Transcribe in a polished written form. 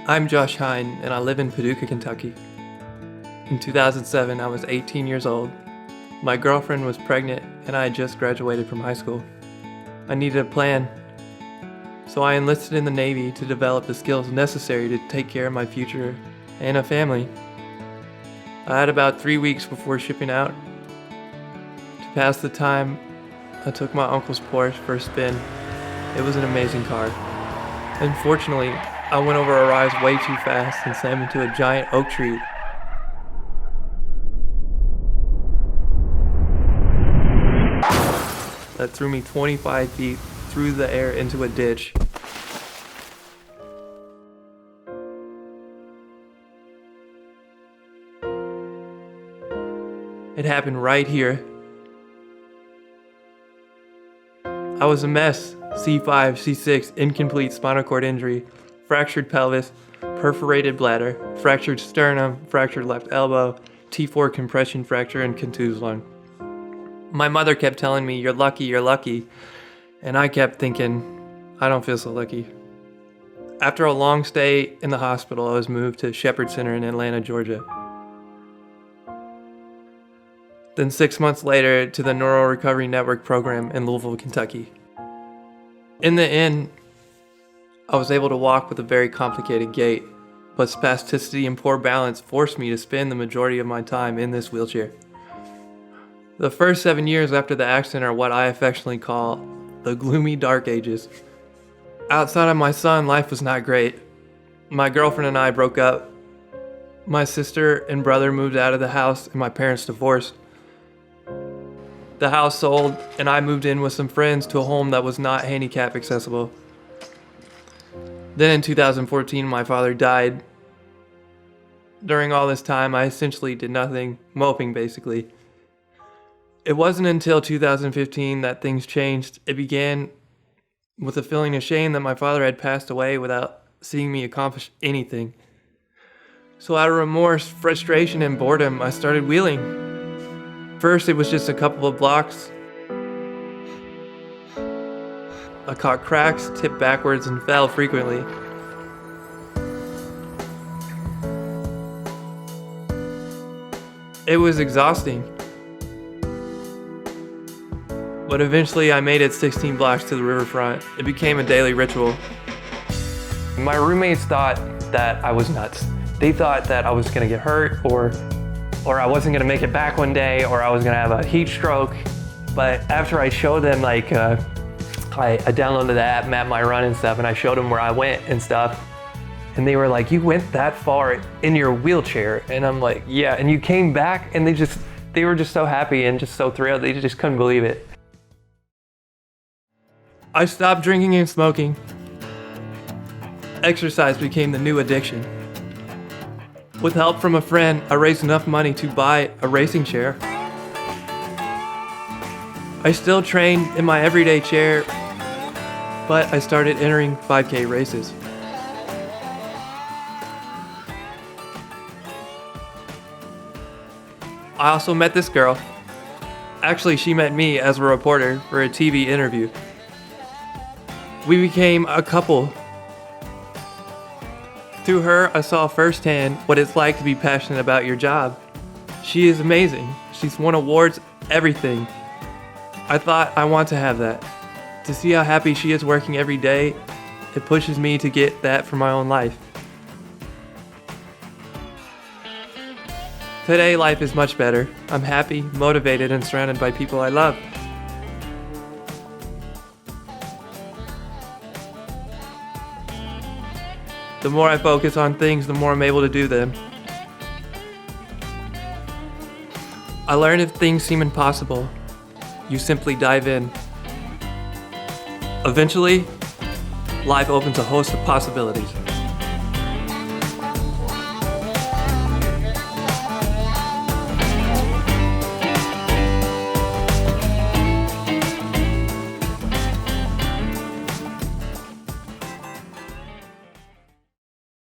I'm Josh Hine, and I live in Paducah, Kentucky. In 2007, I was 18 years old. My girlfriend was pregnant, and I had just graduated from high school. I needed a plan, so I enlisted in the Navy to develop the skills necessary to take care of my future and a family. I had about 3 weeks before shipping out. To pass the time, I took my uncle's Porsche for a spin. It was an amazing car. Unfortunately, I went over a rise way too fast and slammed into a giant oak tree. That threw me 25 feet through the air into a ditch. It happened right here. I was a mess. C5, C6, incomplete spinal cord injury, fractured pelvis, perforated bladder, fractured sternum, fractured left elbow, T4 compression fracture, and contused lung. My mother kept telling me, you're lucky, and I kept thinking, I don't feel so lucky. After a long stay in the hospital, I was moved to Shepherd Center in Atlanta, Georgia. Then 6 months later to the Neuro Recovery Network program in Louisville, Kentucky. In the end, I was able to walk with a very complicated gait, but spasticity and poor balance forced me to spend the majority of my time in this wheelchair. The first 7 years after the accident are what I affectionately call the gloomy dark ages. Outside of my son, life was not great. My girlfriend and I broke up. My sister and brother moved out of the house and my parents divorced. The house sold, and I moved in with some friends to a home that was not handicap accessible. Then in 2014, my father died. During all this time, I essentially did nothing, moping basically. It wasn't until 2015 that things changed. It began with a feeling of shame that my father had passed away without seeing me accomplish anything. So out of remorse, frustration, and boredom, I started wheeling. First, it was just a couple of blocks. I caught cracks, tipped backwards, and fell frequently. It was exhausting. But eventually I made it 16 blocks to the riverfront. It became a daily ritual. My roommates thought that I was nuts. They thought that I was gonna get hurt or I wasn't gonna make it back one day, or I was gonna have a heat stroke. But after I showed them, I downloaded the app, Map My Run and stuff, and I showed them where I went and stuff. And they were like, you went that far in your wheelchair? And I'm like, yeah, and you came back? And they were just so happy and just so thrilled. They just couldn't believe it. I stopped drinking and smoking. Exercise became the new addiction. With help from a friend, I raised enough money to buy a racing chair. I still train in my everyday chair, but I started entering 5K races. I also met this girl. Actually, she met me as a reporter for a TV interview. We became a couple. Through her, I saw firsthand what it's like to be passionate about your job. She is amazing. She's won awards, everything. I thought I want to have that. To see how happy she is working every day, it pushes me to get that for my own life. Today, life is much better. I'm happy, motivated, and surrounded by people I love. The more I focus on things, the more I'm able to do them. I learned if things seem impossible, you simply dive in. Eventually, life opens a host of possibilities.